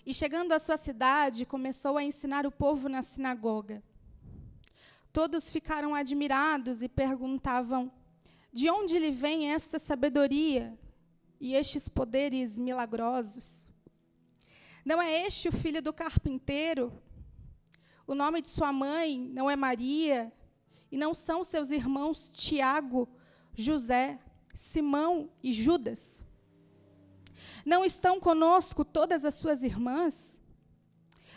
E chegando à sua cidade, começou a ensinar o povo na sinagoga. Todos ficaram admirados e perguntavam: de onde lhe vem esta sabedoria e estes poderes milagrosos? Não é este o filho do carpinteiro? O nome de sua mãe não é Maria? E não são seus irmãos Tiago, José, Simão e Judas? Não estão conosco todas as suas irmãs?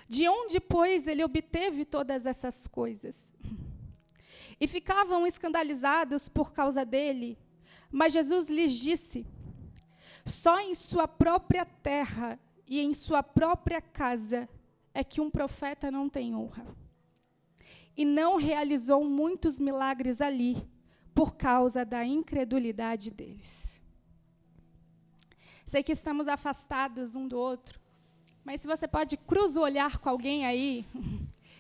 De onde, pois, ele obteve todas essas coisas? E ficavam escandalizados por causa dele. Mas Jesus lhes disse: só em sua própria terra e em sua própria casa é que um profeta não tem honra. E não realizou muitos milagres ali, por causa da incredulidade deles. Sei que estamos afastados um do outro, mas se você pode, cruza o olhar com alguém aí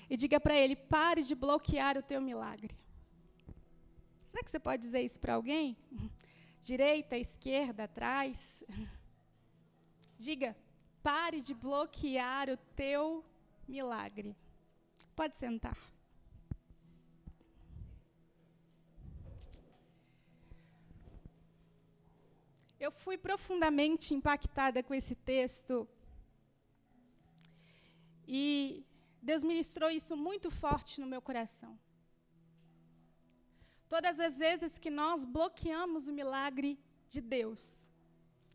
e diga para ele: pare de bloquear o teu milagre. Será que você pode dizer isso para alguém? Direita, esquerda, atrás. Diga: pare de bloquear o teu milagre. Pode sentar. Eu fui profundamente impactada com esse texto e Deus ministrou isso muito forte no meu coração. Todas as vezes que nós bloqueamos o milagre de Deus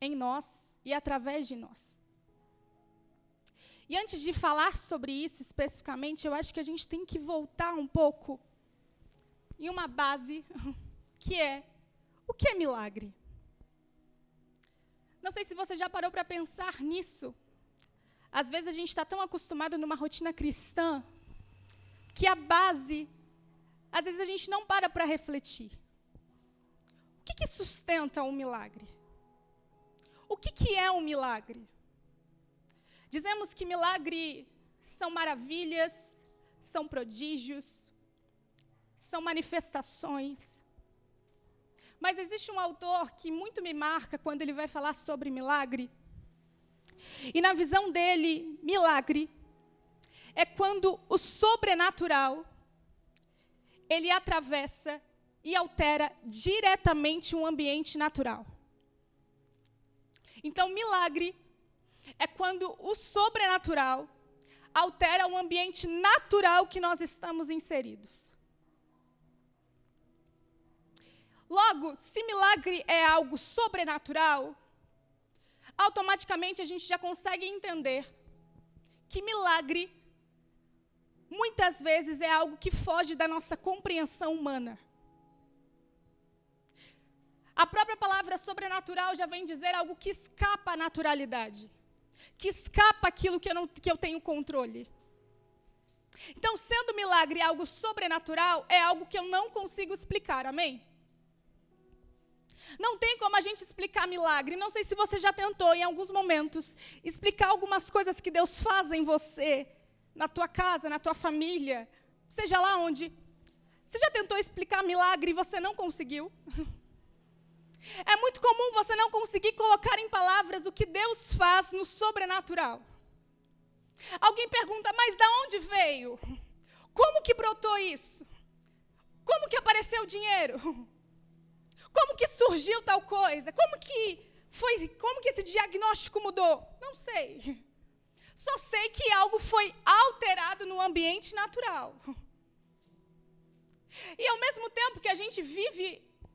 em nós e através de nós. E antes de falar sobre isso especificamente, eu acho que a gente tem que voltar um pouco em uma base que é: o que é milagre? Não sei se você já parou para pensar nisso. Às vezes a gente está tão acostumado numa rotina cristã que a base, às vezes a gente não para refletir. O que sustenta um milagre? O que é um milagre? Dizemos que milagre são maravilhas, são prodígios, são manifestações. Mas existe um autor que muito me marca quando ele vai falar sobre milagre. E na visão dele, milagre é quando o sobrenatural ele atravessa e altera diretamente um ambiente natural. Então, milagre é quando o sobrenatural altera o ambiente natural que nós estamos inseridos. Logo, se milagre é algo sobrenatural, automaticamente a gente já consegue entender que milagre, muitas vezes, é algo que foge da nossa compreensão humana. A própria palavra sobrenatural já vem dizer algo que escapa à naturalidade, que escapa àquilo que eu tenho controle. Então, sendo milagre algo sobrenatural, é algo que eu não consigo explicar, amém? Não tem como a gente explicar milagre. Não sei se você já tentou, em alguns momentos, explicar algumas coisas que Deus faz em você, na tua casa, na tua família, seja lá onde. Você já tentou explicar milagre e você não conseguiu? É muito comum você não conseguir colocar em palavras o que Deus faz no sobrenatural. Alguém pergunta: mas de onde veio? Como que brotou isso? Como que apareceu o dinheiro? Como que surgiu tal coisa? Como que esse diagnóstico mudou? Não sei. Só sei que algo foi alterado no ambiente natural. E ao mesmo tempo que a gente vive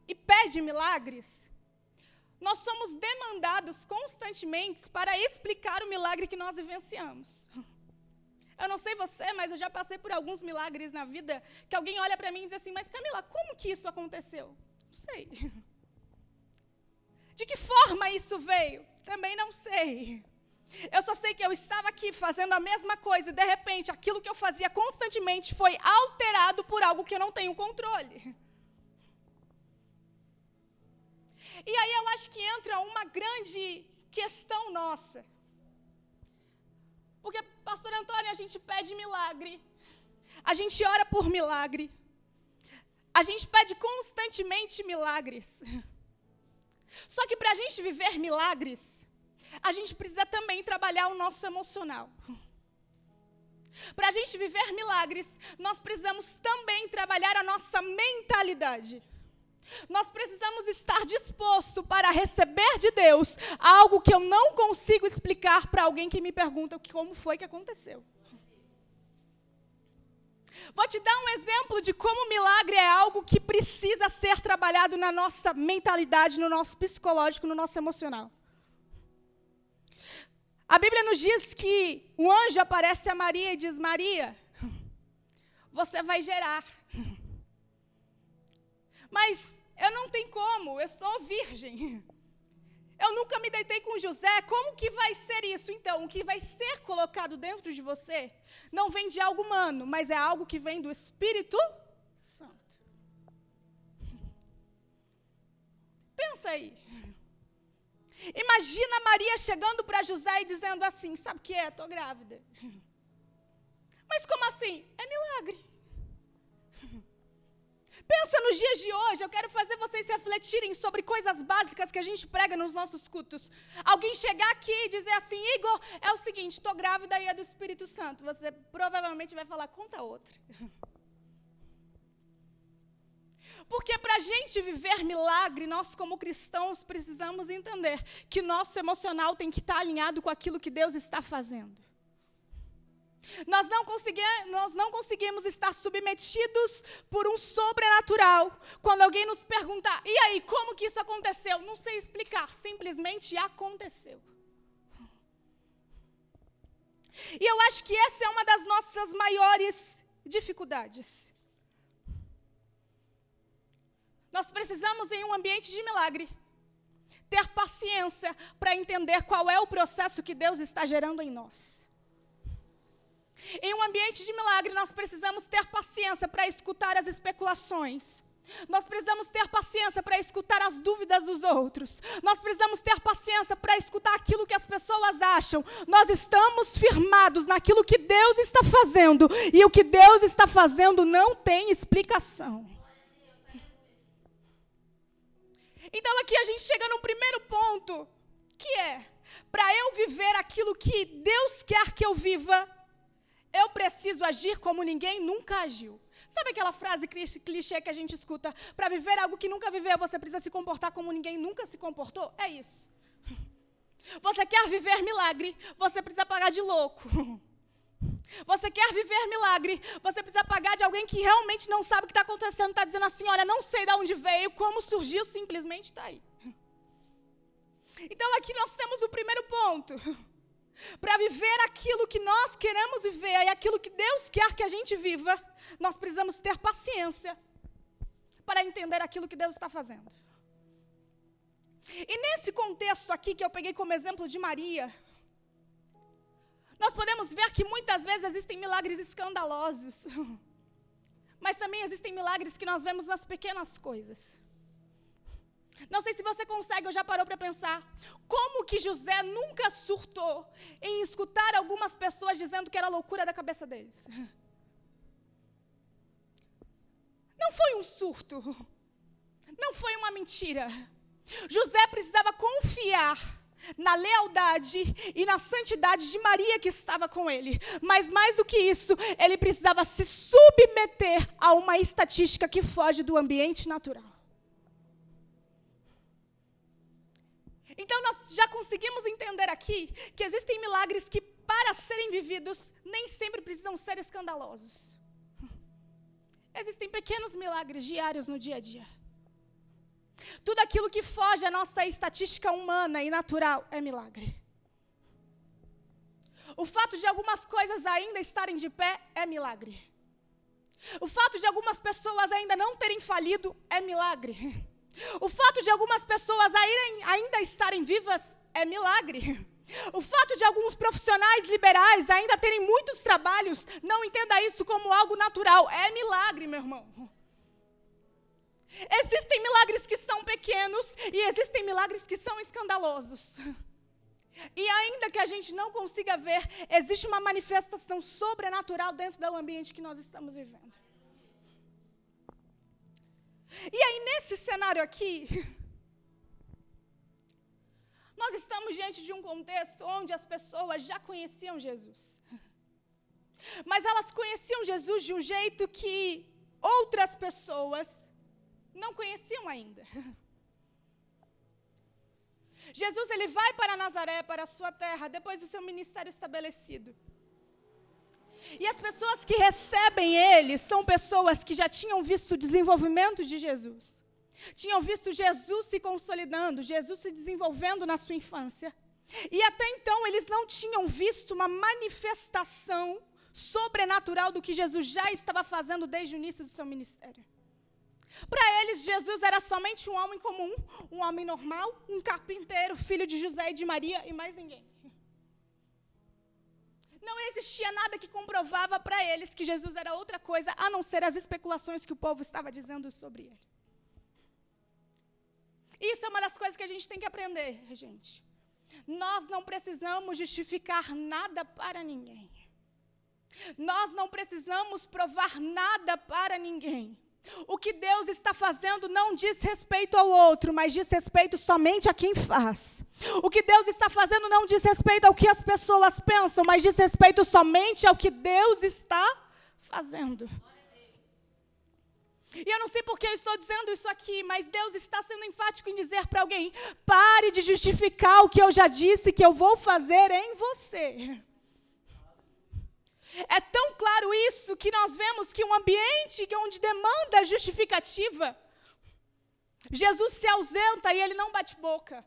e pede milagres, nós somos demandados constantemente para explicar o milagre que nós vivenciamos. Eu não sei você, mas eu já passei por alguns milagres na vida que alguém olha para mim e diz assim: mas Camila, como que isso aconteceu? Não sei. De que forma isso veio? Também não sei. Eu só sei que eu estava aqui fazendo a mesma coisa e, de repente, aquilo que eu fazia constantemente foi alterado por algo que eu não tenho controle. E aí eu acho que entra uma grande questão nossa. Porque, pastor Antônio, a gente pede milagre, a gente ora por milagre, a gente pede constantemente milagres. Só que para a gente viver milagres, a gente precisa também trabalhar o nosso emocional. Para a gente viver milagres, nós precisamos também trabalhar a nossa mentalidade. Nós precisamos estar disposto para receber de Deus algo que eu não consigo explicar para alguém que me pergunta como foi que aconteceu. Vou te dar um exemplo de como milagre é algo que precisa ser trabalhado na nossa mentalidade, no nosso psicológico, no nosso emocional. A Bíblia nos diz que um anjo aparece a Maria e diz: Maria, você vai gerar. Mas eu não tenho como, eu sou virgem. Eu nunca me deitei com José, como que vai ser isso? Então, o que vai ser colocado dentro de você não vem de algo humano, mas é algo que vem do Espírito Santo. Pensa aí. Imagina Maria chegando para José e dizendo assim: sabe o que é? Estou grávida. Mas como assim? É milagre. Pensa nos dias de hoje, eu quero fazer vocês refletirem sobre coisas básicas que a gente prega nos nossos cultos. Alguém chegar aqui e dizer assim: Igor, é o seguinte, estou grávida e é do Espírito Santo. Você provavelmente vai falar: conta outra. Porque para a gente viver milagre, nós como cristãos precisamos entender que nosso emocional tem que estar alinhado com aquilo que Deus está fazendo. Nós não conseguimos estar submetidos por um sobrenatural. Quando alguém nos perguntar: e aí, como que isso aconteceu? Não sei explicar, simplesmente aconteceu. E eu acho que essa é uma das nossas maiores dificuldades. Nós precisamos, em um ambiente de milagre, ter paciência para entender qual é o processo que Deus está gerando em nós. Em um ambiente de milagre, nós precisamos ter paciência para escutar as especulações. Nós precisamos ter paciência para escutar as dúvidas dos outros. Nós precisamos ter paciência para escutar aquilo que as pessoas acham. Nós estamos firmados naquilo que Deus está fazendo. E o que Deus está fazendo não tem explicação. Então aqui a gente chega num primeiro ponto, que é: para eu viver aquilo que Deus quer que eu viva, eu preciso agir como ninguém nunca agiu. Sabe aquela frase clichê que a gente escuta? Para viver algo que nunca viveu, você precisa se comportar como ninguém nunca se comportou? É isso. Você quer viver milagre, você precisa pagar de louco. Você quer viver milagre, você precisa pagar de alguém que realmente não sabe o que está acontecendo, está dizendo assim: olha, não sei de onde veio, como surgiu, simplesmente está aí. Então aqui nós temos o primeiro ponto. Para viver aquilo que nós queremos viver e aquilo que Deus quer que a gente viva, nós precisamos ter paciência para entender aquilo que Deus está fazendo. E nesse contexto aqui que eu peguei como exemplo de Maria, nós podemos ver que muitas vezes existem milagres escandalosos, mas também existem milagres que nós vemos nas pequenas coisas. Não sei se você consegue ou já parou para pensar como que José nunca surtou em escutar algumas pessoas dizendo que era loucura da cabeça deles. Não foi um surto, não foi uma mentira. José precisava confiar na lealdade e na santidade de Maria que estava com ele. Mas mais do que isso, ele precisava se submeter a uma estatística que foge do ambiente natural. Então nós já conseguimos entender aqui que existem milagres que, para serem vividos, nem sempre precisam ser escandalosos. Existem pequenos milagres diários no dia a dia. Tudo aquilo que foge à nossa estatística humana e natural é milagre. O fato de algumas coisas ainda estarem de pé é milagre. O fato de algumas pessoas ainda não terem falido é milagre. O fato de algumas pessoas ainda estarem vivas é milagre. O fato de alguns profissionais liberais ainda terem muitos trabalhos, não entenda isso como algo natural, é milagre, meu irmão. Existem milagres que são pequenos e existem milagres que são escandalosos. E ainda que a gente não consiga ver, existe uma manifestação sobrenatural dentro do ambiente que nós estamos vivendo. E aí, nesse cenário aqui, Nós estamos diante de um contexto onde as pessoas já conheciam Jesus. Mas elas conheciam Jesus de um jeito que outras pessoas não conheciam ainda. Jesus, ele vai para Nazaré, para a sua terra, depois do seu ministério estabelecido. E as pessoas que recebem ele são pessoas que já tinham visto o desenvolvimento de Jesus. Tinham visto Jesus se consolidando, Jesus se desenvolvendo na sua infância. E até então eles não tinham visto uma manifestação sobrenatural do que Jesus já estava fazendo desde o início do seu ministério. Para eles, Jesus era somente um homem comum, um homem normal, um carpinteiro, filho de José e de Maria e mais ninguém. Não existia nada que comprovava para eles que Jesus era outra coisa, a não ser as especulações que o povo estava dizendo sobre ele. Isso é uma das coisas que a gente tem que aprender, gente. Nós não precisamos justificar nada para ninguém. Nós não precisamos provar nada para ninguém. O que Deus está fazendo não diz respeito ao outro, mas diz respeito somente a quem faz. O que Deus está fazendo não diz respeito ao que as pessoas pensam, mas diz respeito somente ao que Deus está fazendo. E eu não sei por que eu estou dizendo isso aqui, mas Deus está sendo enfático em dizer para alguém: pare de justificar o que eu já disse que eu vou fazer em você. É tão claro isso que nós vemos que um ambiente onde demanda justificativa, Jesus se ausenta e ele não bate boca.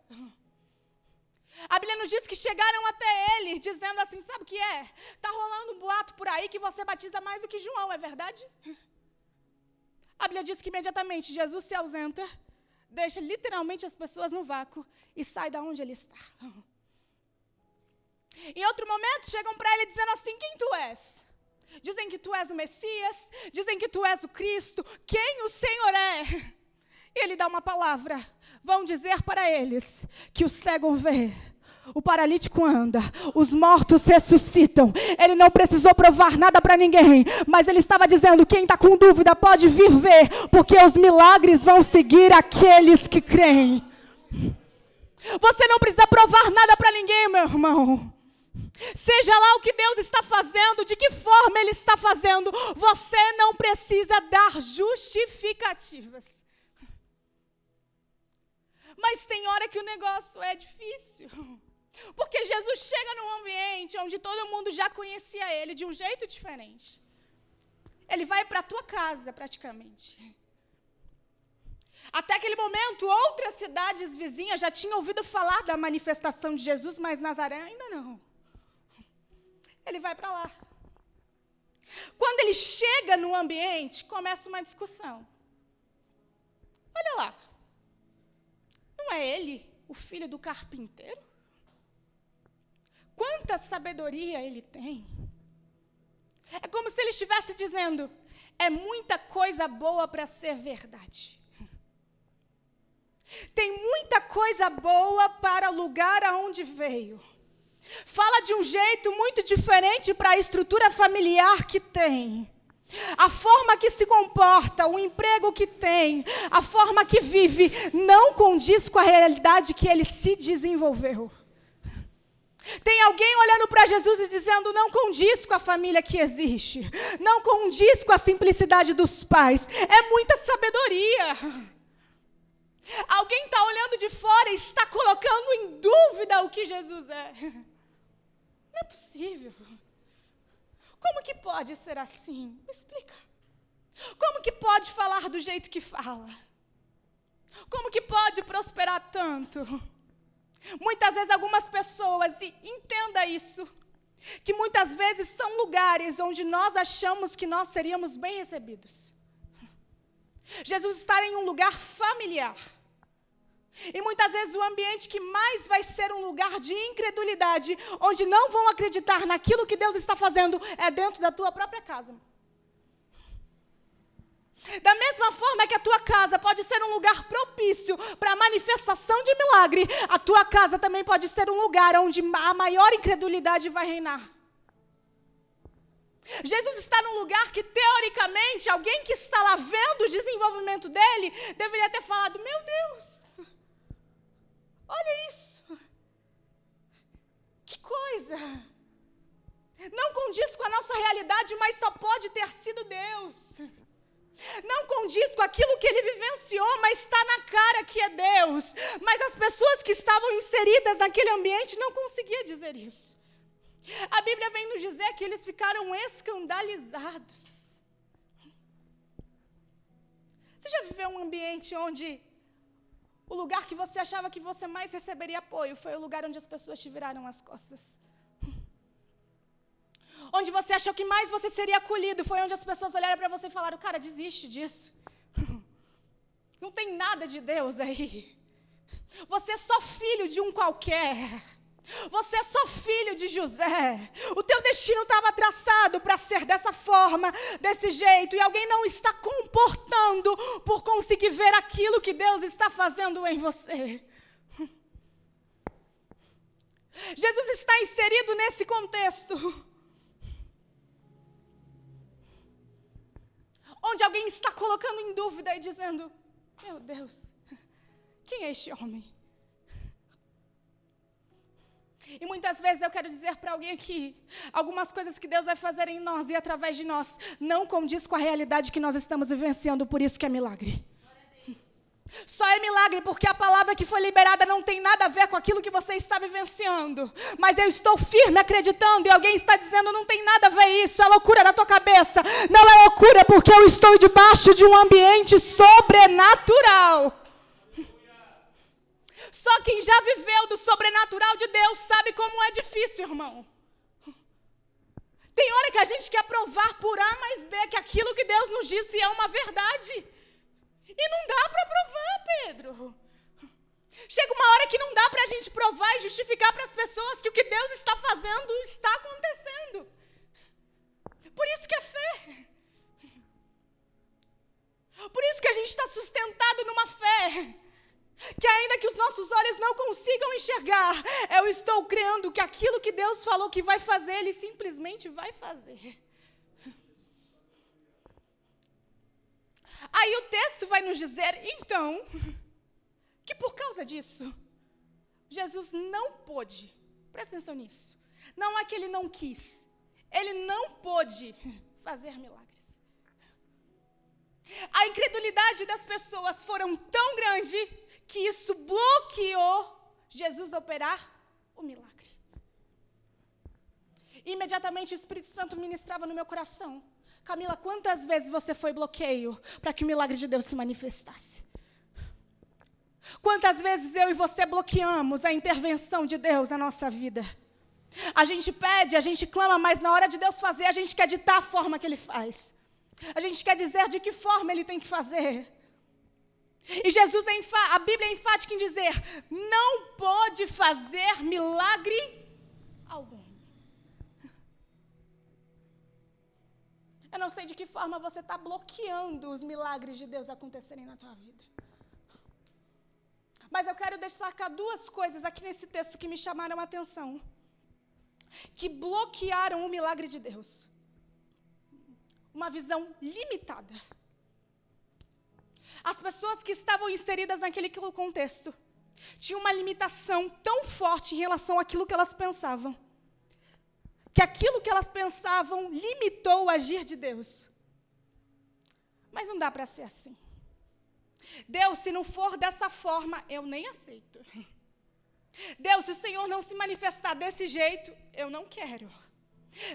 A Bíblia nos diz que chegaram até ele dizendo assim: sabe o que é? Está rolando um boato por aí que você batiza mais do que João, é verdade? A Bíblia diz que imediatamente Jesus se ausenta, deixa literalmente as pessoas no vácuo e sai da onde ele está. Em outro momento, chegam para ele dizendo assim: quem tu és? Dizem que tu és o Messias, dizem que tu és o Cristo, quem o Senhor é? E ele dá uma palavra: vão dizer para eles que o cego vê, o paralítico anda, os mortos ressuscitam. Ele não precisou provar nada para ninguém, mas ele estava dizendo: quem está com dúvida pode vir ver, porque os milagres vão seguir aqueles que creem. Você não precisa provar nada para ninguém, meu irmão. Seja lá o que Deus está fazendo, de que forma Ele está fazendo, você não precisa dar justificativas. Mas tem hora que o negócio é difícil, porque Jesus chega num ambiente onde todo mundo já conhecia Ele de um jeito diferente. Ele vai para a tua casa, praticamente. Até aquele momento, outras cidades vizinhas já tinham ouvido falar da manifestação de Jesus, mas Nazaré ainda não. Ele vai para lá. Quando ele chega no ambiente, começa uma discussão. Olha lá, não é ele o filho do carpinteiro? Quanta sabedoria ele tem. É como se ele estivesse dizendo: é muita coisa boa para ser verdade. Tem muita coisa boa para o lugar aonde veio. Fala de um jeito muito diferente para a estrutura familiar que tem. A forma que se comporta, o emprego que tem, a forma que vive, não condiz com a realidade que ele se desenvolveu. Tem alguém olhando para Jesus e dizendo: não condiz com a família que existe, não condiz com a simplicidade dos pais. É muita sabedoria. Alguém está olhando de fora e está colocando em dúvida o que Jesus é. Não é possível. Como que pode ser assim? Me explica. Como que pode falar do jeito que fala? Como que pode prosperar tanto? Muitas vezes algumas pessoas, e entenda isso, que muitas vezes são lugares onde nós achamos que nós seríamos bem recebidos. Jesus está em um lugar familiar. E muitas vezes o ambiente que mais vai ser um lugar de incredulidade, onde não vão acreditar naquilo que Deus está fazendo, é dentro da tua própria casa. Da mesma forma que a tua casa pode ser um lugar propício para a manifestação de milagre, a tua casa também pode ser um lugar onde a maior incredulidade vai reinar. Jesus está num lugar que, teoricamente, alguém que está lá vendo o desenvolvimento dele, deveria ter falado: meu Deus, olha isso, coisa. Não condiz com a nossa realidade, mas só pode ter sido Deus. Não condiz com aquilo que ele vivenciou, mas está na cara que é Deus. Mas as pessoas que estavam inseridas naquele ambiente não conseguiam dizer isso. A Bíblia vem nos dizer que eles ficaram escandalizados. Você já viveu um ambiente onde o lugar que você achava que você mais receberia apoio foi o lugar onde as pessoas te viraram as costas? Onde você achou que mais você seria acolhido foi onde as pessoas olharam para você e falaram: cara, desiste disso. Não tem nada de Deus aí. Você é só filho de um qualquer. Você é só filho de José. O teu destino estava traçado para ser dessa forma, desse jeito, e alguém não está comportando por conseguir ver aquilo que Deus está fazendo em você. Jesus está inserido nesse contexto, onde alguém está colocando em dúvida e dizendo: meu Deus, quem é este homem? E muitas vezes eu quero dizer para alguém aqui, algumas coisas que Deus vai fazer em nós e através de nós não condiz com a realidade que nós estamos vivenciando, por isso que é milagre. Só é milagre porque a palavra que foi liberada não tem nada a ver com aquilo que você está vivenciando. Mas eu estou firme acreditando e alguém está dizendo: não tem nada a ver isso, é loucura da tua cabeça. Não é loucura porque eu estou debaixo de um ambiente sobrenatural. Só quem já viveu do sobrenatural de Deus sabe como é difícil, irmão. Tem hora que a gente quer provar por A mais B que aquilo que Deus nos disse é uma verdade. E não dá para provar, Pedro. Chega uma hora que não dá para a gente provar e justificar para as pessoas que o que Deus está fazendo está acontecendo. Por isso que é fé. Por isso que a gente está sustentado numa fé que ainda que os nossos olhos não consigam enxergar, eu estou crendo que aquilo que Deus falou que vai fazer, Ele simplesmente vai fazer. Aí o texto vai nos dizer, então, que por causa disso, Jesus não pôde, presta atenção nisso, não é que Ele não quis, Ele não pôde fazer milagres. A incredulidade das pessoas foram tão grande que isso bloqueou Jesus operar o milagre. Imediatamente o Espírito Santo ministrava no meu coração: Camila, quantas vezes você foi bloqueio para que o milagre de Deus se manifestasse? Quantas vezes eu e você bloqueamos a intervenção de Deus na nossa vida? A gente pede, a gente clama, mas na hora de Deus fazer, a gente quer ditar a forma que Ele faz. A gente quer dizer de que forma Ele tem que fazer. E Jesus, a Bíblia é enfática em dizer: não pode fazer milagre algum. Eu não sei de que forma você está bloqueando os milagres de Deus acontecerem na tua vida. Mas eu quero destacar duas coisas aqui nesse texto que me chamaram a atenção, que bloquearam o milagre de Deus. Uma visão limitada. As pessoas que estavam inseridas naquele contexto tinham uma limitação tão forte em relação àquilo que elas pensavam, que aquilo que elas pensavam limitou o agir de Deus. Mas não dá para ser assim. Deus, se não for dessa forma, eu nem aceito. Deus, se o Senhor não se manifestar desse jeito, eu não quero.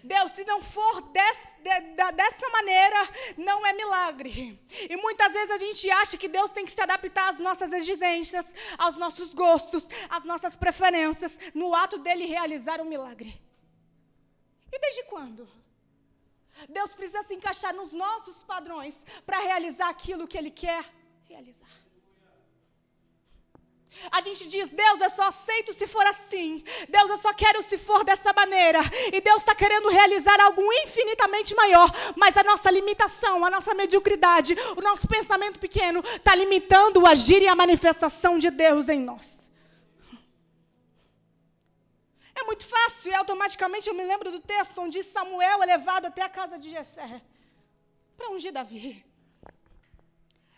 Deus, se não for dessa maneira, não é milagre. E muitas vezes a gente acha que Deus tem que se adaptar às nossas exigências, aos nossos gostos, às nossas preferências, no ato dele realizar um milagre. E desde quando? Deus precisa se encaixar nos nossos padrões para realizar aquilo que Ele quer realizar. A gente diz: Deus, eu só aceito se for assim. Deus, eu só quero se for dessa maneira. E Deus está querendo realizar algo infinitamente maior. Mas a nossa limitação, a nossa mediocridade, o nosso pensamento pequeno está limitando o agir e a manifestação de Deus em nós. É muito fácil e automaticamente eu me lembro do texto onde Samuel é levado até a casa de Jessé para ungir Davi.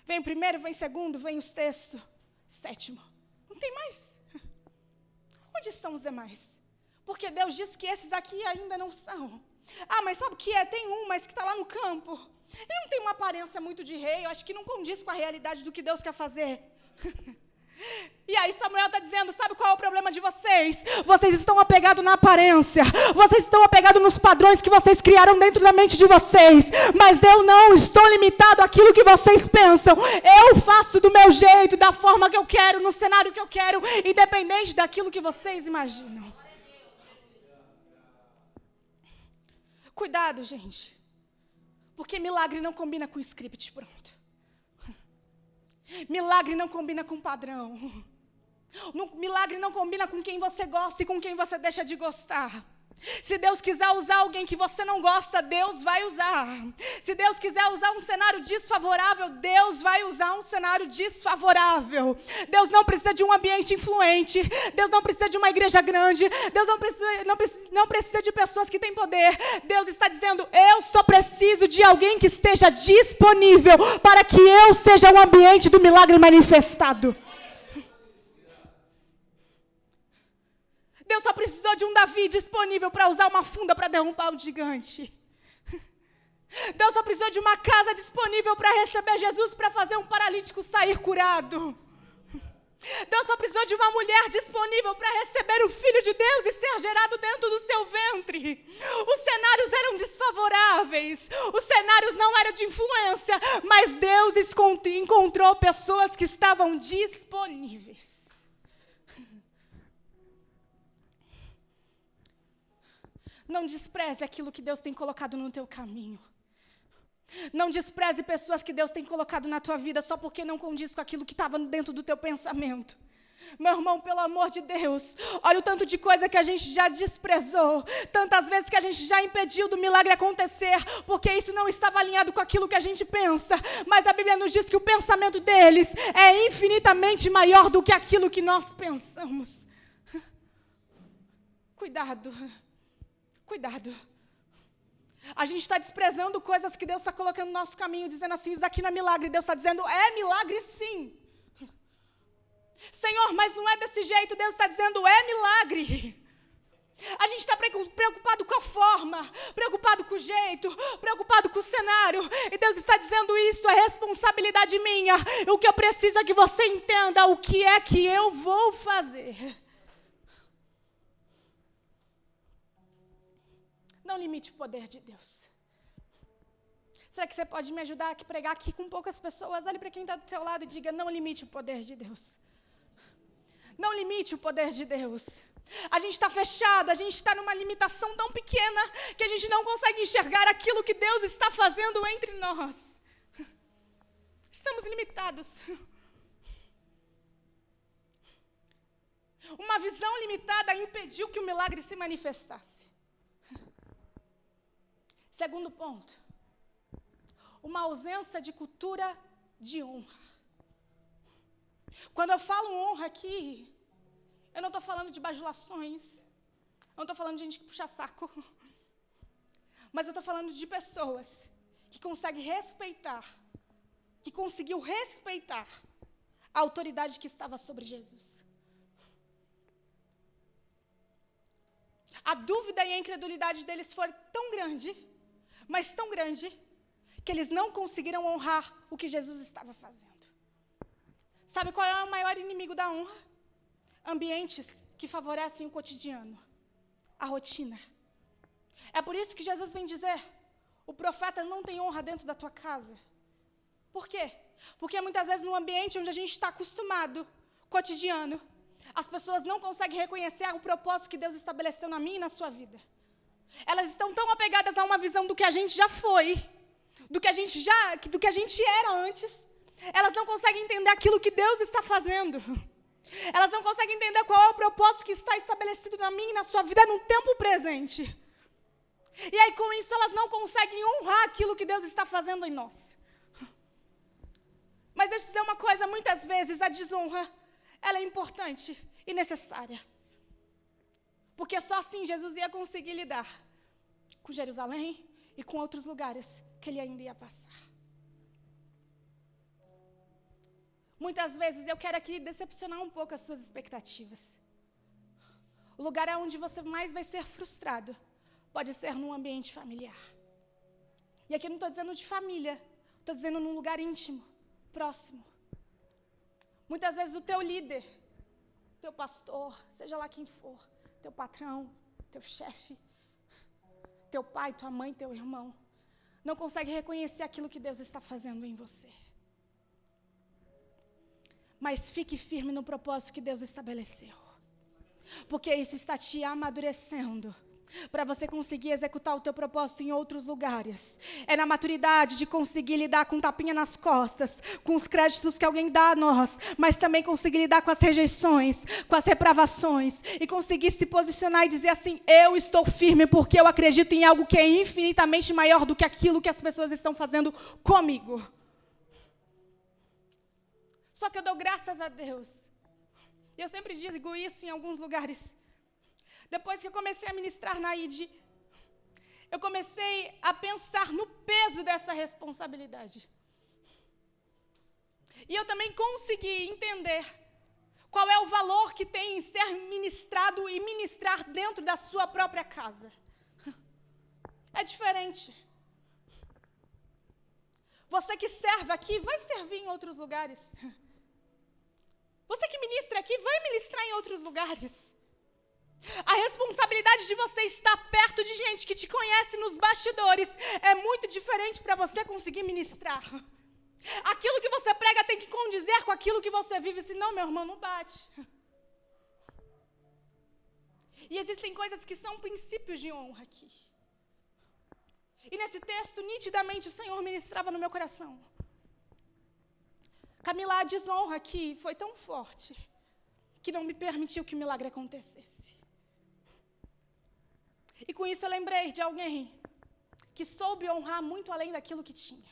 Vem o primeiro, vem o segundo, vem os textos. Sétimo. Não tem mais. Onde estão os demais? Porque Deus diz que esses aqui ainda não são. Mas sabe o que é? Tem um, mas que está lá no campo. Ele não tem uma aparência muito de rei, eu acho que não condiz com a realidade do que Deus quer fazer. E aí Samuel está dizendo, sabe qual é o problema de vocês? Vocês estão apegados na aparência, vocês estão apegados nos padrões que vocês criaram dentro da mente de vocês, mas eu não estou limitado àquilo que vocês pensam. Eu faço do meu jeito, da forma que eu quero, no cenário que eu quero, independente daquilo que vocês imaginam. Cuidado, gente, porque milagre não combina com script pronto. Milagre não combina com padrão. Milagre não combina com quem você gosta e com quem você deixa de gostar. Se Deus quiser usar alguém que você não gosta, Deus vai usar. Se Deus quiser usar um cenário desfavorável, Deus vai usar um cenário desfavorável. Deus não precisa de um ambiente influente. Deus não precisa de uma igreja grande. Deus não precisa de pessoas que têm poder. Deus está dizendo, eu só preciso de alguém que esteja disponível para que eu seja o ambiente do milagre manifestado. Deus só precisou de um Davi disponível para usar uma funda para derrubar um gigante. Deus só precisou de uma casa disponível para receber Jesus, para fazer um paralítico sair curado. Deus só precisou de uma mulher disponível para receber o Filho de Deus e ser gerado dentro do seu ventre. Os cenários eram desfavoráveis, os cenários não eram de influência, mas Deus encontrou pessoas que estavam disponíveis. Não despreze aquilo que Deus tem colocado no teu caminho. Não despreze pessoas que Deus tem colocado na tua vida só porque não condiz com aquilo que estava dentro do teu pensamento. Meu irmão, pelo amor de Deus, olha o tanto de coisa que a gente já desprezou, tantas vezes que a gente já impediu do milagre acontecer, porque isso não estava alinhado com aquilo que a gente pensa. Mas a Bíblia nos diz que o pensamento deles é infinitamente maior do que aquilo que nós pensamos. Cuidado. Cuidado. A gente está desprezando coisas que Deus está colocando no nosso caminho, dizendo assim, isso daqui não é milagre. Deus está dizendo, é milagre sim. Senhor, mas não é desse jeito. Deus está dizendo, é milagre. A gente está preocupado com a forma, preocupado com o jeito, preocupado com o cenário. E Deus está dizendo, isso é responsabilidade minha. O que eu preciso é que você entenda o que é que eu vou fazer. Não limite o poder de Deus. Será que você pode me ajudar a pregar aqui com poucas pessoas? Olhe para quem está do teu lado e diga, não limite o poder de Deus. Não limite o poder de Deus. A gente está fechado, a gente está numa limitação tão pequena que a gente não consegue enxergar aquilo que Deus está fazendo entre nós. Estamos limitados. Uma visão limitada impediu que o milagre se manifestasse. Segundo ponto, uma ausência de cultura de honra. Quando eu falo honra aqui, eu não estou falando de bajulações, eu não estou falando de gente que puxa saco, mas eu estou falando de pessoas que conseguem respeitar, que conseguiu respeitar a autoridade que estava sobre Jesus. A dúvida e a incredulidade deles foi tão grande, mas tão grande, que eles não conseguiram honrar o que Jesus estava fazendo. Sabe qual é o maior inimigo da honra? Ambientes que favorecem o cotidiano, a rotina. É por isso que Jesus vem dizer, o profeta não tem honra dentro da tua casa. Por quê? Porque muitas vezes no ambiente onde a gente está acostumado, cotidiano, as pessoas não conseguem reconhecer o propósito que Deus estabeleceu na minha e na sua vida. Elas estão tão apegadas a uma visão do que a gente já foi, do que a gente era antes. Elas não conseguem entender aquilo que Deus está fazendo. Elas não conseguem entender qual é o propósito que está estabelecido na minha e na sua vida no tempo presente. E aí, com isso, elas não conseguem honrar aquilo que Deus está fazendo em nós. Mas deixa eu dizer uma coisa, muitas vezes a desonra, ela é importante e necessária. Porque só assim Jesus ia conseguir lidar com Jerusalém e com outros lugares que ele ainda ia passar. Muitas vezes eu quero aqui decepcionar um pouco as suas expectativas. O lugar onde você mais vai ser frustrado pode ser num ambiente familiar. E aqui eu não estou dizendo de família, estou dizendo num lugar íntimo, próximo. Muitas vezes o teu líder, teu pastor, seja lá quem for, teu patrão, teu chefe, teu pai, tua mãe, teu irmão, não consegue reconhecer aquilo que Deus está fazendo em você. Mas fique firme no propósito que Deus estabeleceu. Porque isso está te amadurecendo para você conseguir executar o teu propósito em outros lugares. É na maturidade de conseguir lidar com tapinha nas costas, com os créditos que alguém dá a nós, mas também conseguir lidar com as rejeições, com as repravações, e conseguir se posicionar e dizer assim: eu estou firme porque eu acredito em algo que é infinitamente maior do que aquilo que as pessoas estão fazendo comigo. Só que eu dou graças a Deus. E eu sempre digo isso em alguns lugares. Depois que eu comecei a ministrar na ID, eu comecei a pensar no peso dessa responsabilidade. E eu também consegui entender qual é o valor que tem em ser ministrado e ministrar dentro da sua própria casa. É diferente. Você que serve aqui, vai servir em outros lugares. Você que ministra aqui, vai ministrar em outros lugares. A responsabilidade de você estar perto de gente que te conhece nos bastidores é muito diferente para você conseguir ministrar. Aquilo que você prega tem que condizer com aquilo que você vive, senão, meu irmão, não bate. E existem coisas que são princípios de honra aqui. E nesse texto, nitidamente, o Senhor ministrava no meu coração. Camila, a desonra aqui foi tão forte que não me permitiu que o milagre acontecesse. E com isso eu lembrei de alguém que soube honrar muito além daquilo que tinha.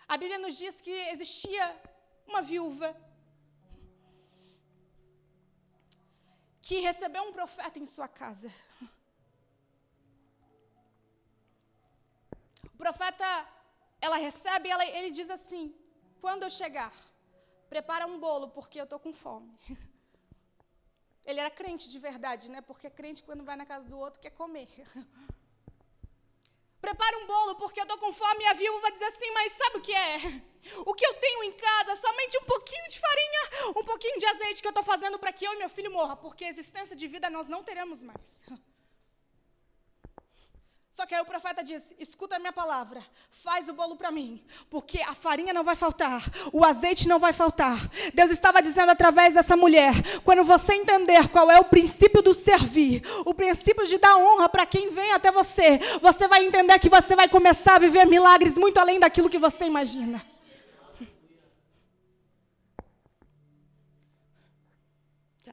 A Bíblia nos diz que existia uma viúva que recebeu um profeta em sua casa. O profeta, ela recebe, ele diz assim: quando eu chegar, prepara um bolo, porque eu estou com fome. Ele era crente de verdade, né? Porque crente, quando vai na casa do outro, quer comer. Prepara um bolo, porque eu estou com fome. E a viúva vai dizer assim: mas sabe o que é? O que eu tenho em casa, somente um pouquinho de farinha, um pouquinho de azeite que eu estou fazendo para que eu e meu filho morra, porque existência de vida nós não teremos mais. Só que aí o profeta diz: escuta a minha palavra, faz o bolo para mim, porque a farinha não vai faltar, o azeite não vai faltar. Deus estava dizendo através dessa mulher: quando você entender qual é o princípio do servir, o princípio de dar honra para quem vem até você, você vai entender que você vai começar a viver milagres muito além daquilo que você imagina.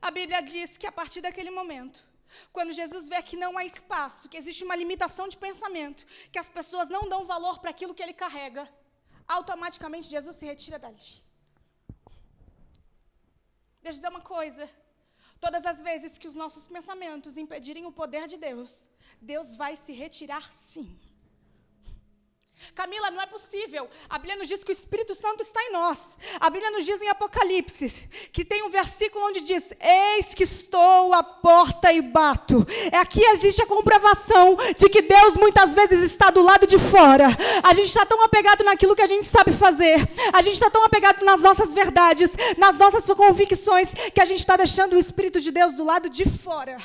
A Bíblia diz que a partir daquele momento, quando Jesus vê que não há espaço, que existe uma limitação de pensamento, que as pessoas não dão valor para aquilo que ele carrega, automaticamente Jesus se retira dali. Deixa eu dizer uma coisa: todas as vezes que os nossos pensamentos impedirem o poder de Deus, Deus vai se retirar sim. Camila, não é possível. A Bíblia nos diz que o Espírito Santo está em nós. A Bíblia nos diz em Apocalipse, que tem um versículo onde diz: eis que estou à porta e bato. Aqui existe a comprovação de que Deus muitas vezes está do lado de fora. A gente está tão apegado naquilo que a gente sabe fazer. A gente está tão apegado nas nossas verdades, nas nossas convicções, que a gente está deixando o Espírito de Deus do lado de fora.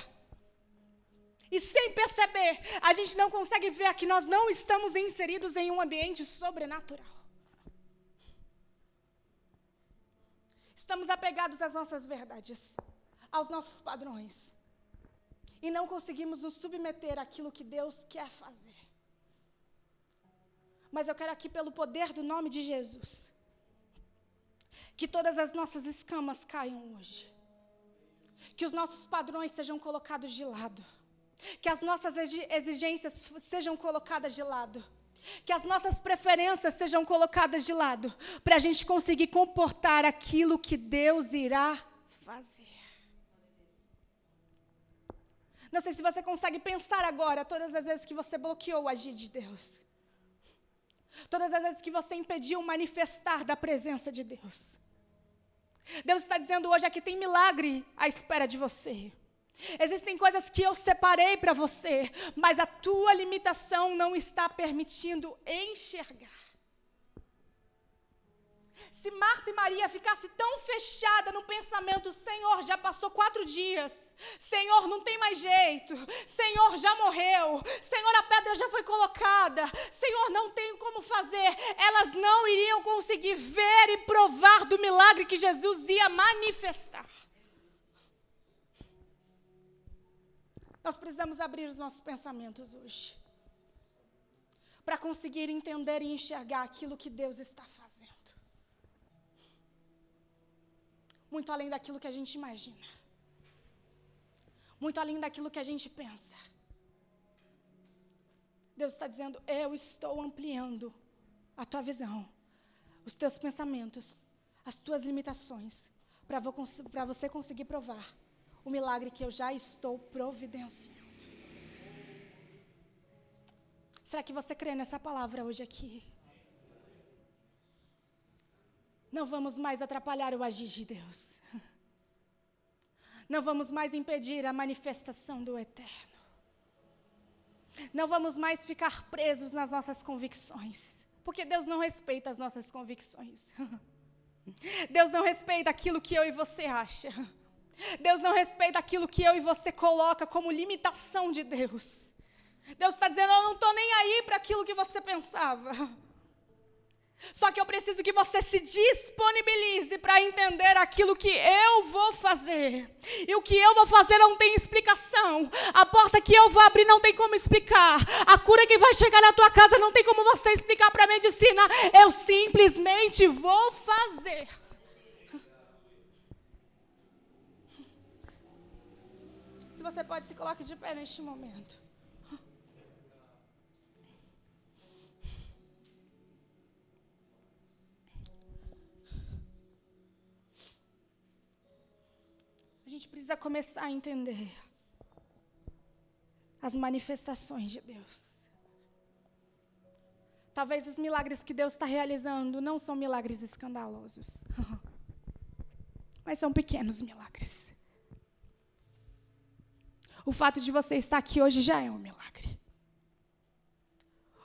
E sem perceber, a gente não consegue ver que nós não estamos inseridos em um ambiente sobrenatural. Estamos apegados às nossas verdades, aos nossos padrões. E não conseguimos nos submeter àquilo que Deus quer fazer. Mas eu quero aqui, pelo poder do nome de Jesus, que todas as nossas escamas caiam hoje. Que os nossos padrões sejam colocados de lado. Que as nossas exigências sejam colocadas de lado. Que as nossas preferências sejam colocadas de lado. Para a gente conseguir comportar aquilo que Deus irá fazer. Não sei se você consegue pensar agora todas as vezes que você bloqueou o agir de Deus. Todas as vezes que você impediu o manifestar da presença de Deus. Deus está dizendo hoje, aqui tem milagre à espera de você. Existem coisas que eu separei para você, mas a tua limitação não está permitindo enxergar. Se Marta e Maria ficassem tão fechadas no pensamento, Senhor, já passou 4 dias, Senhor, não tem mais jeito, Senhor, já morreu, Senhor, a pedra já foi colocada, Senhor, não tem como fazer, elas não iriam conseguir ver e provar do milagre que Jesus ia manifestar. Nós precisamos abrir os nossos pensamentos hoje, para conseguir entender e enxergar aquilo que Deus está fazendo. Muito além daquilo que a gente imagina. Muito além daquilo que a gente pensa. Deus está dizendo, eu estou ampliando a tua visão, os teus pensamentos, as tuas limitações, para você conseguir provar o milagre que eu já estou providenciando. Será que você crê nessa palavra hoje aqui? Não vamos mais atrapalhar o agir de Deus. Não vamos mais impedir a manifestação do Eterno. Não vamos mais ficar presos nas nossas convicções, porque Deus não respeita as nossas convicções. Deus não respeita aquilo que eu e você acha. Deus não respeita aquilo que eu e você coloca como limitação de Deus. Deus está dizendo, eu não estou nem aí para aquilo que você pensava. Só que eu preciso que você se disponibilize para entender aquilo que eu vou fazer. E o que eu vou fazer não tem explicação. A porta que eu vou abrir não tem como explicar. A cura que vai chegar na tua casa não tem como você explicar para a medicina. Eu simplesmente vou fazer. Se você pode, se coloque de pé neste momento. A gente precisa começar a entender as manifestações de Deus. Talvez os milagres que Deus está realizando não são milagres escandalosos, mas são pequenos milagres. O fato de você estar aqui hoje já é um milagre.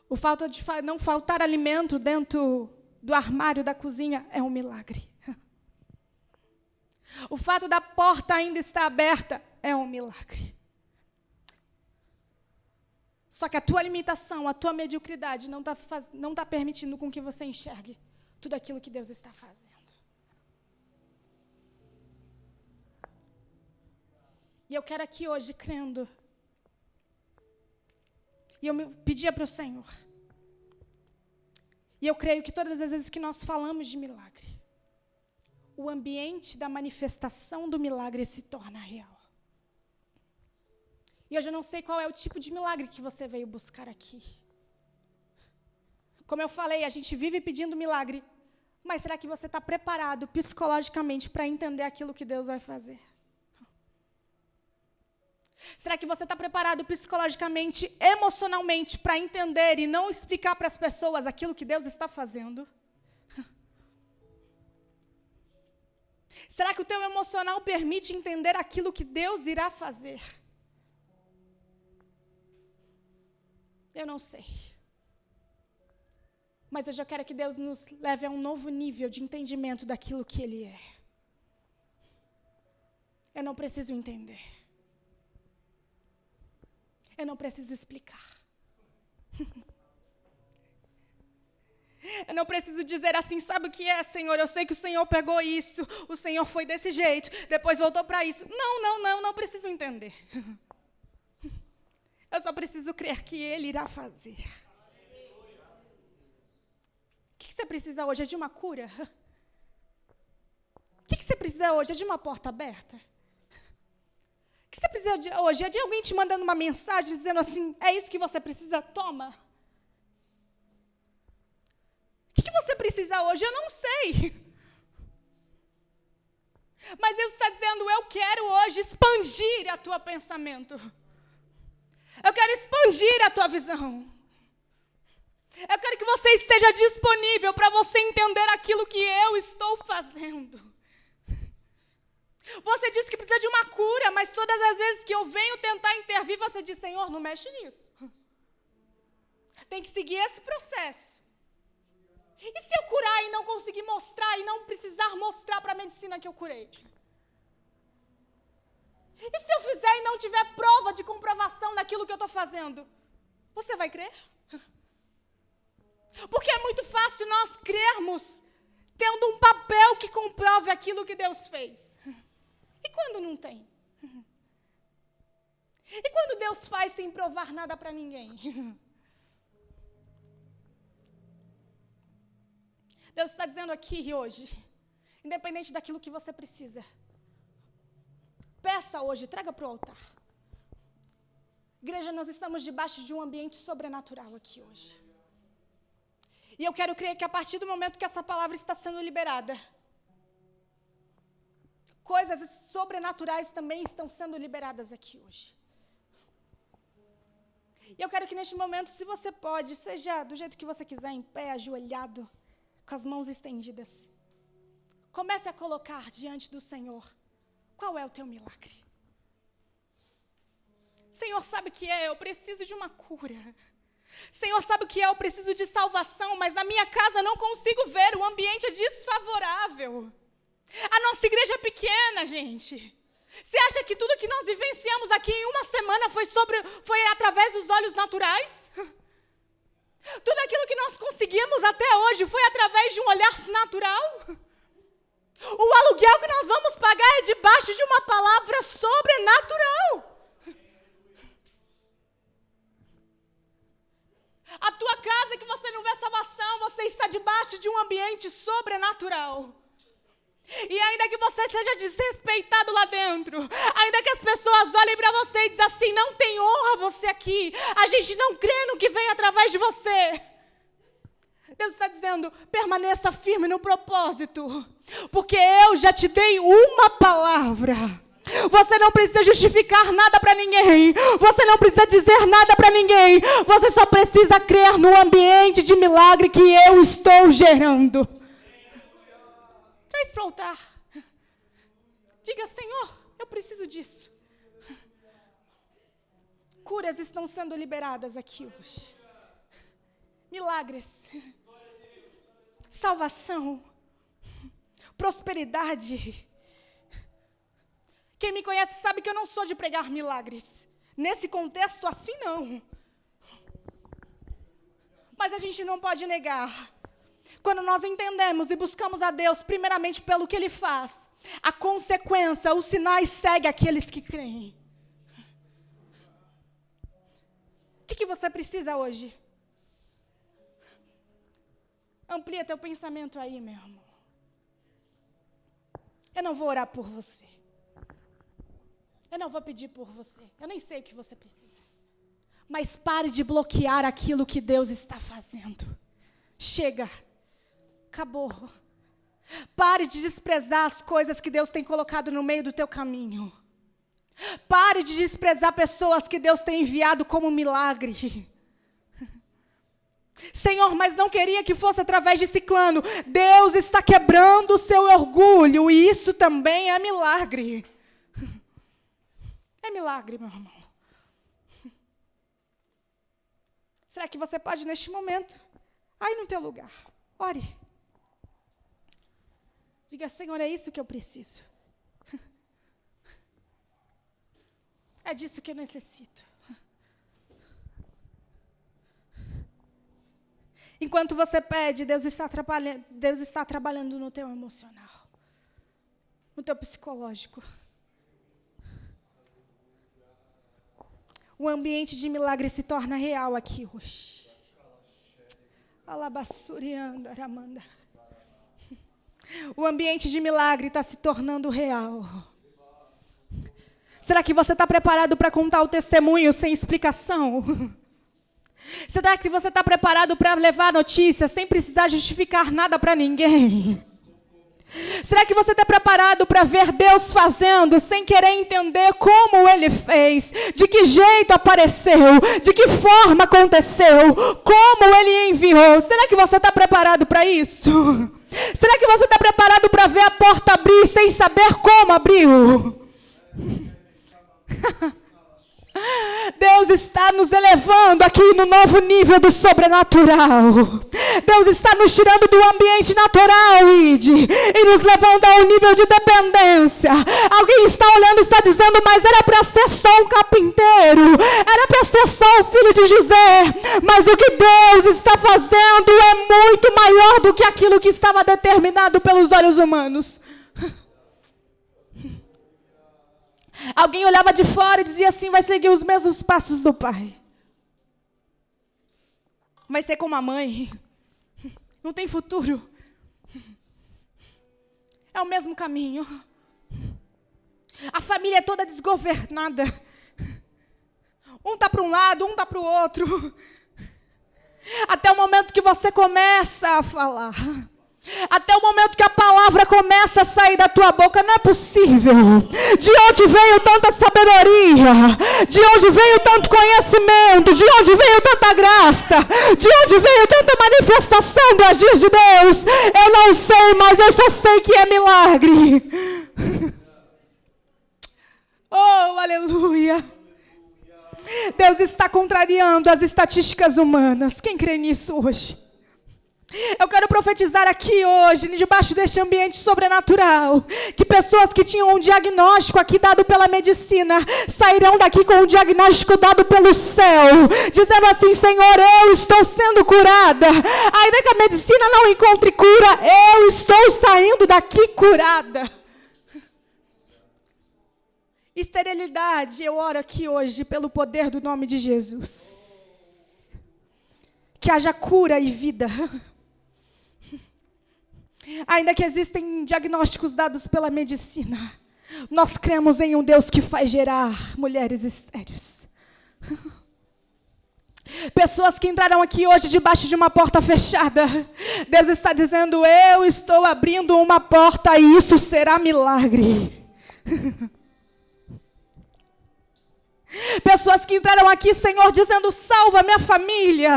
O fato de não faltar alimento dentro do armário da cozinha é um milagre. O fato da porta ainda estar aberta é um milagre. Só que a tua limitação, a tua mediocridade não tá permitindo com que você enxergue tudo aquilo que Deus está fazendo. E eu quero aqui hoje, crendo, e eu pedia para o Senhor, e eu creio que todas as vezes que nós falamos de milagre, o ambiente da manifestação do milagre se torna real. E hoje eu não sei qual é o tipo de milagre que você veio buscar aqui. Como eu falei, a gente vive pedindo milagre, mas será que você está preparado psicologicamente para entender aquilo que Deus vai fazer? Será que você está preparado psicologicamente, emocionalmente, para entender e não explicar para as pessoas aquilo que Deus está fazendo? Será que o teu emocional permite entender aquilo que Deus irá fazer? Eu não sei. Mas eu já quero que Deus nos leve a um novo nível de entendimento daquilo que Ele é. Eu não preciso entender. Eu não preciso explicar. Eu não preciso dizer assim, sabe o que é, Senhor? Eu sei que o Senhor pegou isso, o Senhor foi desse jeito, depois voltou para isso. Não preciso entender. Eu só preciso crer que Ele irá fazer. O que você precisa hoje? É de uma cura? O que você precisa hoje? É de uma porta aberta? O que você precisa hoje? É de alguém te mandando uma mensagem dizendo assim, é isso que você precisa? Toma. O que você precisa hoje? Eu não sei. Mas Deus está dizendo, eu quero hoje expandir a tua pensamento. Eu quero expandir a tua visão. Eu quero que você esteja disponível para você entender aquilo que eu estou fazendo. Você diz que precisa de uma cura, mas todas as vezes que eu venho tentar intervir, você diz, Senhor, não mexe nisso. Tem que seguir esse processo. E se eu curar e não conseguir mostrar, e não precisar mostrar para a medicina que eu curei? E se eu fizer e não tiver prova de comprovação daquilo que eu estou fazendo? Você vai crer? Porque é muito fácil nós crermos tendo um papel que comprove aquilo que Deus fez. E quando não tem? E quando Deus faz sem provar nada para ninguém? Deus está dizendo aqui hoje, independente daquilo que você precisa, peça hoje, traga para o altar. Igreja, nós estamos debaixo de um ambiente sobrenatural aqui hoje. E eu quero crer que a partir do momento que essa palavra está sendo liberada, coisas sobrenaturais também estão sendo liberadas aqui hoje. E eu quero que neste momento, se você pode, seja do jeito que você quiser, em pé, ajoelhado, com as mãos estendidas, comece a colocar diante do Senhor, qual é o teu milagre? Senhor, sabe o que é? Eu preciso de uma cura. Senhor, sabe o que é? Eu preciso de salvação, mas na minha casa não consigo ver, o ambiente é desfavorável. A nossa igreja é pequena, gente. Você acha que tudo que nós vivenciamos aqui em uma semana foi através dos olhos naturais? Tudo aquilo que nós conseguimos até hoje foi através de um olhar natural? O aluguel que nós vamos pagar é debaixo de uma palavra sobrenatural. A tua casa que você não vê salvação, você está debaixo de um ambiente sobrenatural. E ainda que você seja desrespeitado lá dentro, ainda que as pessoas olhem para você e dizem assim, não tem honra você aqui, a gente não crê no que vem através de você. Deus está dizendo, permaneça firme no propósito, porque eu já te dei uma palavra. Você não precisa justificar nada para ninguém. Você não precisa dizer nada para ninguém. Você só precisa crer no ambiente de milagre que eu estou gerando. Traz para o altar. Diga, Senhor, eu preciso disso. Curas estão sendo liberadas aqui hoje. Milagres. Salvação. Prosperidade. Quem me conhece sabe que eu não sou de pregar milagres. Nesse contexto, assim não. Mas a gente não pode negar. Quando nós entendemos e buscamos a Deus, primeiramente pelo que Ele faz, a consequência, os sinais seguem aqueles que creem. O que você precisa hoje? Amplia teu pensamento aí, meu irmão. Eu não vou orar por você. Eu não vou pedir por você. Eu nem sei o que você precisa. Mas pare de bloquear aquilo que Deus está fazendo. Chega. Acabou. Pare de desprezar as coisas que Deus tem colocado no meio do teu caminho. Pare de desprezar pessoas que Deus tem enviado como milagre. Senhor, mas não queria que fosse através de ciclano. Deus está quebrando o seu orgulho. E isso também é milagre. É milagre, meu irmão. Será que você pode, neste momento, aí no teu lugar, ore. Diga, Senhor, é isso que eu preciso. É disso que eu necessito. Enquanto você pede, Deus está trabalhando no teu emocional, no teu psicológico. O ambiente de milagre se torna real aqui hoje. Alabassurianda, Aramanda. O ambiente de milagre está se tornando real. Será que você está preparado para contar o testemunho sem explicação? Será que você está preparado para levar a notícia sem precisar justificar nada para ninguém? Será que você está preparado para ver Deus fazendo sem querer entender como Ele fez? De que jeito apareceu? De que forma aconteceu? Como Ele enviou? Será que você está preparado para isso? Será que você está preparado para ver a porta abrir sem saber como abriu? Deus está nos elevando aqui no novo nível do sobrenatural. Deus está nos tirando do ambiente natural, e nos levando ao nível de dependência. Alguém está olhando e está dizendo, mas era para ser só um carpinteiro, era para ser só o filho de José. Mas o que Deus está fazendo é muito maior do que aquilo que estava determinado pelos olhos humanos. Alguém olhava de fora e dizia assim, vai seguir os mesmos passos do pai. Vai ser como a mãe. Não tem futuro. É o mesmo caminho. A família é toda desgovernada. Um está para um lado, um está para o outro. Até o momento que você começa a falar. Até o momento que a palavra começa a sair da tua boca, não é possível. De onde veio tanta sabedoria? De onde veio tanto conhecimento? De onde veio tanta graça? De onde veio tanta manifestação do agir de Deus? Eu não sei, mas eu só sei que é milagre. Oh, aleluia. Deus está contrariando as estatísticas humanas. Quem crê nisso hoje? Eu quero profetizar aqui hoje, debaixo deste ambiente sobrenatural, que pessoas que tinham um diagnóstico aqui dado pela medicina, sairão daqui com um diagnóstico dado pelo céu, dizendo assim, Senhor, eu estou sendo curada, ainda que a medicina não encontre cura, eu estou saindo daqui curada. Esterilidade, eu oro aqui hoje pelo poder do nome de Jesus, que haja cura e vida. Ainda que existem diagnósticos dados pela medicina, nós cremos em um Deus que faz gerar mulheres estéreis. Pessoas que entraram aqui hoje debaixo de uma porta fechada, Deus está dizendo, eu estou abrindo uma porta e isso será milagre. Pessoas que entraram aqui, Senhor, dizendo, salva minha família.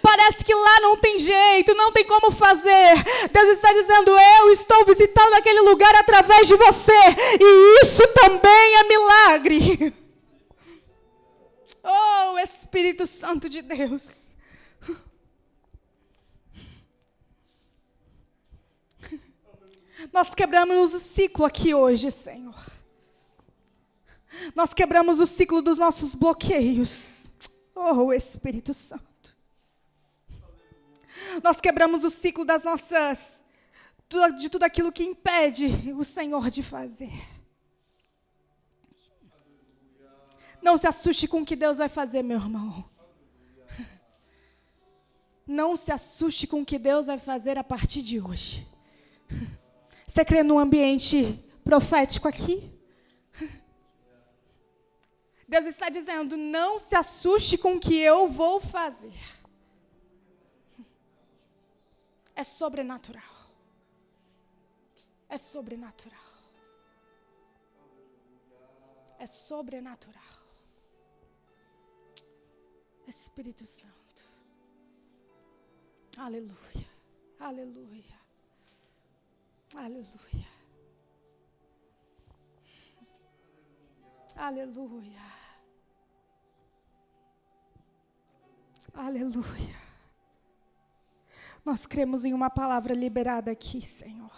Parece que lá não tem jeito, não tem como fazer. Deus está dizendo, eu estou visitando aquele lugar através de você. E isso também é milagre. Oh, Espírito Santo de Deus. Nós quebramos o ciclo aqui hoje, Senhor. Nós quebramos o ciclo dos nossos bloqueios. Oh, Espírito Santo. Nós quebramos o ciclo das nossas, de tudo aquilo que impede o Senhor de fazer. Não se assuste com o que Deus vai fazer, meu irmão. Não se assuste com o que Deus vai fazer a partir de hoje. Você crê num ambiente profético aqui? Deus está dizendo, não se assuste com o que eu vou fazer. É sobrenatural. É sobrenatural. É sobrenatural. Espírito Santo. Aleluia. Aleluia. Aleluia. Aleluia. Aleluia. Nós cremos em uma palavra liberada aqui, Senhor.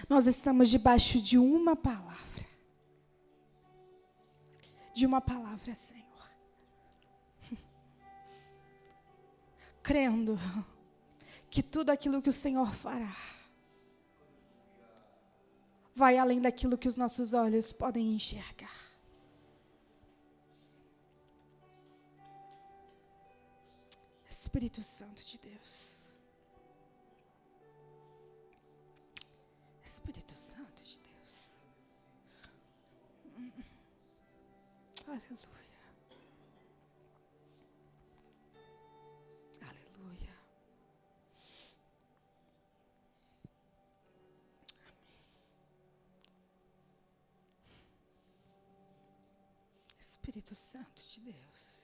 Nós estamos debaixo de uma palavra. De uma palavra, Senhor. Crendo que tudo aquilo que o Senhor fará vai além daquilo que os nossos olhos podem enxergar. Espírito Santo de Deus. Espírito Santo de Deus. Aleluia. Aleluia. Espírito Santo de Deus.